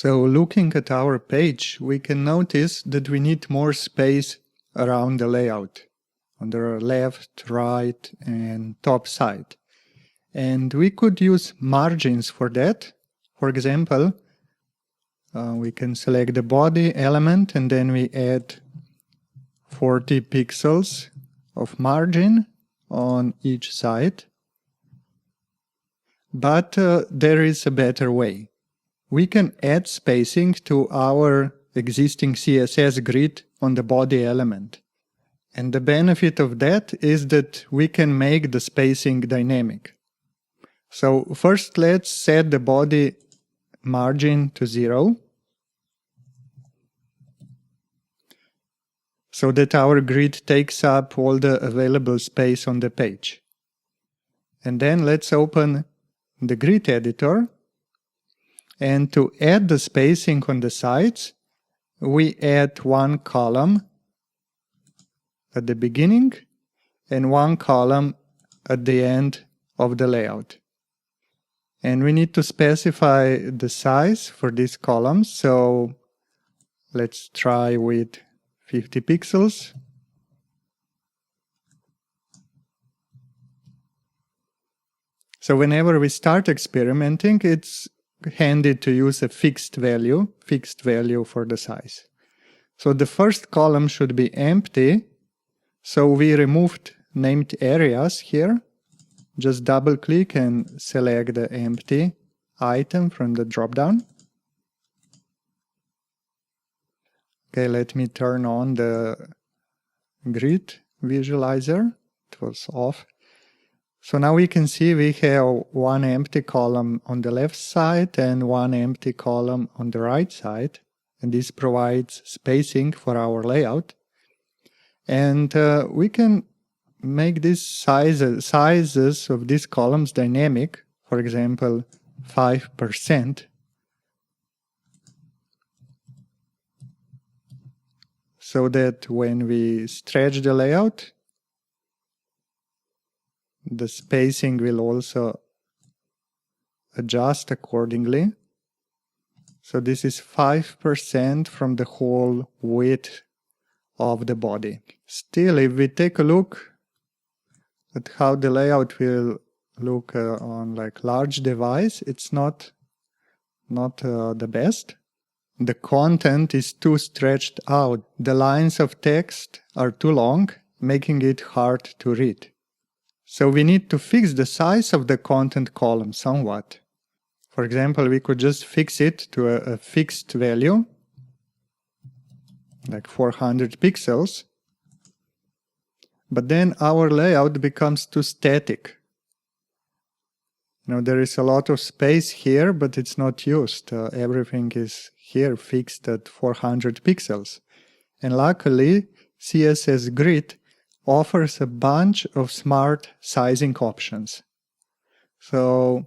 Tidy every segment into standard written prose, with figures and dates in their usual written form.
So looking at our page, we can notice that we need more space around the layout, on the left, right, and top side. And we could use margins for that. For example, we can select the body element and then we add 40 pixels of margin on each side. But there is a better way. We can add spacing to our existing CSS grid on the body element. And the benefit of that is that we can make the spacing dynamic. So first let's set the body margin to 0, so that our grid takes up all the available space on the page. And then let's open the grid editor, and to add the spacing on the sides, we add one column at the beginning and one column at the end of the layout. And we need to specify the size for these columns, so let's try with 50 pixels. So whenever we start experimenting, it's handy to use a fixed value for the size. So the first column should be empty, so we removed named areas here. Just double click and select the empty item from the drop-down. Okay, let me turn on the grid visualizer. It was off. So now we can see we have one empty column on the left side and one empty column on the right side. And this provides spacing for our layout. And we can make these sizes of these columns dynamic, for example 5%. So that when we stretch the layout, the spacing will also adjust accordingly. So this is 5% from the whole width of the body. Still, if we take a look at how the layout will look on like large device, it's not the best. The content is too stretched out. The lines of text are too long, making it hard to read. So we need to fix the size of the content column somewhat. For example, we could just fix it to a fixed value, like 400 pixels. But then our layout becomes too static. Now there is a lot of space here, but it's not used. Everything is here fixed at 400 pixels. And luckily, CSS Grid offers a bunch of smart sizing options. So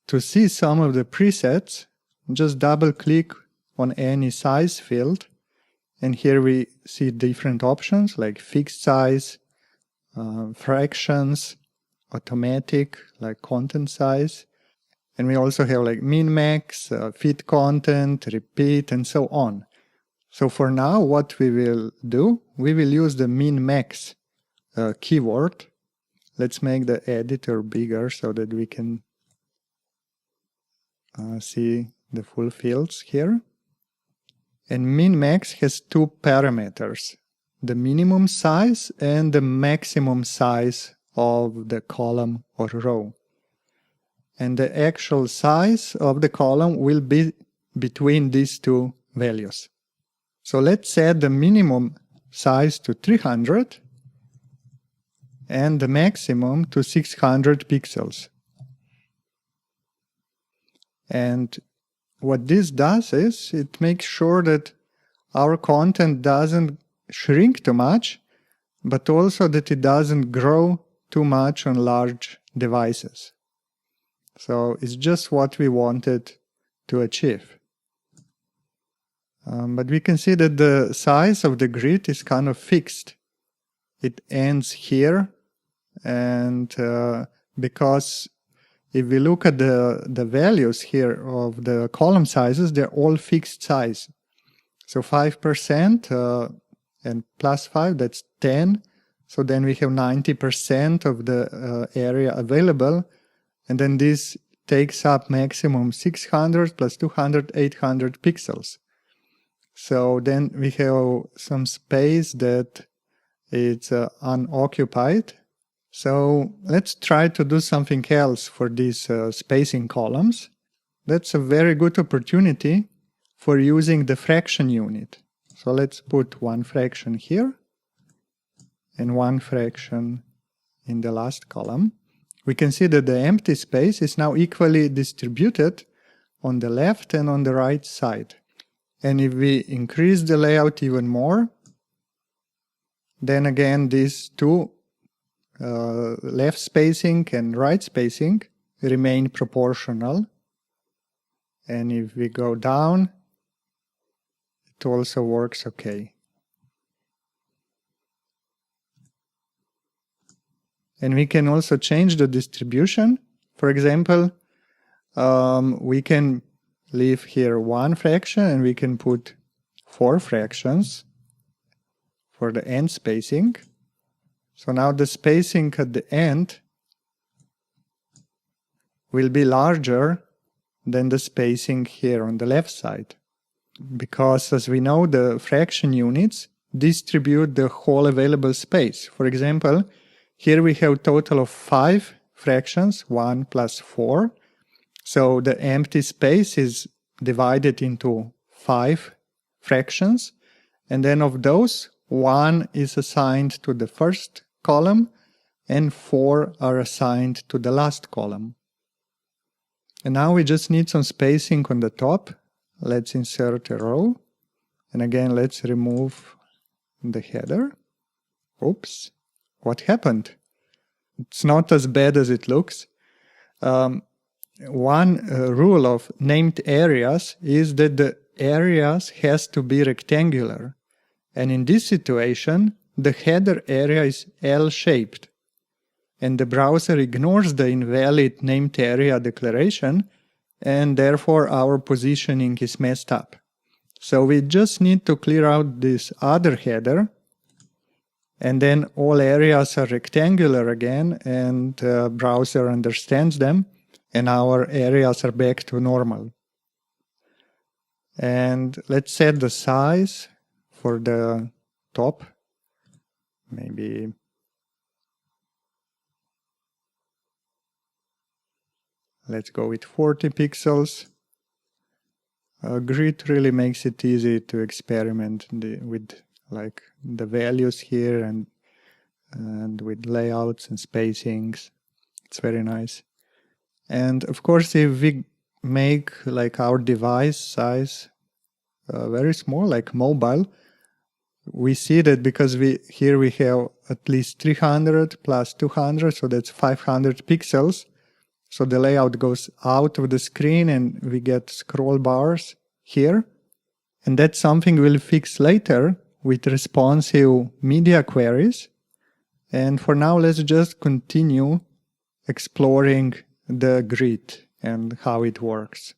to see some of the presets, just double click on any size field. And here we see different options like fixed size, fractions, automatic, like content size. And we also have like min-max, fit content, repeat, and so on. So for now, what we will do, we will use the min-max keyword. Let's make the editor bigger so that we can see the full fields here. And min-max has two parameters, the minimum size and the maximum size of the column or row. And the actual size of the column will be between these two values. So let's set the minimum size to 300 and the maximum to 600 pixels. And what this does is it makes sure that our content doesn't shrink too much, but also that it doesn't grow too much on large devices. So it's just what we wanted to achieve. But we can see that the size of the grid is kind of fixed. It ends here, and because if we look at the values here of the column sizes, they're all fixed size. So 5% and plus 5, that's 10. So then we have 90% of the area available. And then this takes up maximum 600 plus 200, 800 pixels. So then we have some space that it's unoccupied. So let's try to do something else for these spacing columns. That's a very good opportunity for using the fraction unit. So let's put one fraction here and one fraction in the last column. We can see that the empty space is now equally distributed on the left and on the right side. And if we increase the layout even more, then again these two left spacing and right spacing remain proportional. And if we go down, it also works okay. And we can also change the distribution. For example, we can leave here one fraction and we can put 4 fractions for the end spacing. So now the spacing at the end will be larger than the spacing here on the left side. Because as we know, the fraction units distribute the whole available space. For example, here we have a total of 5 fractions, 1 plus 4. So the empty space is divided into 5 fractions. And then of those, 1 is assigned to the first column and 4 are assigned to the last column. And now we just need some spacing on the top. Let's insert a row. And again, let's remove the header. Oops. What happened? It's not as bad as it looks. One rule of named areas is that the areas has to be rectangular. And in this situation, the header area is L-shaped. And the browser ignores the invalid named area declaration, and therefore our positioning is messed up. So we just need to clear out this other header, and then all areas are rectangular again, and the browser understands them, and our areas are back to normal. And let's set the size for the top. Maybe let's go with 40 pixels. Grid really makes it easy to experiment with like the values here and with layouts and spacings. It's very nice. And of course, if we make like our device size very small, like mobile, we see that because here we have at least 300 plus 200, so that's 500 pixels. So the layout goes out of the screen and we get scroll bars here. And that's something we'll fix later with responsive media queries. And for now, let's just continue exploring the grid and how it works.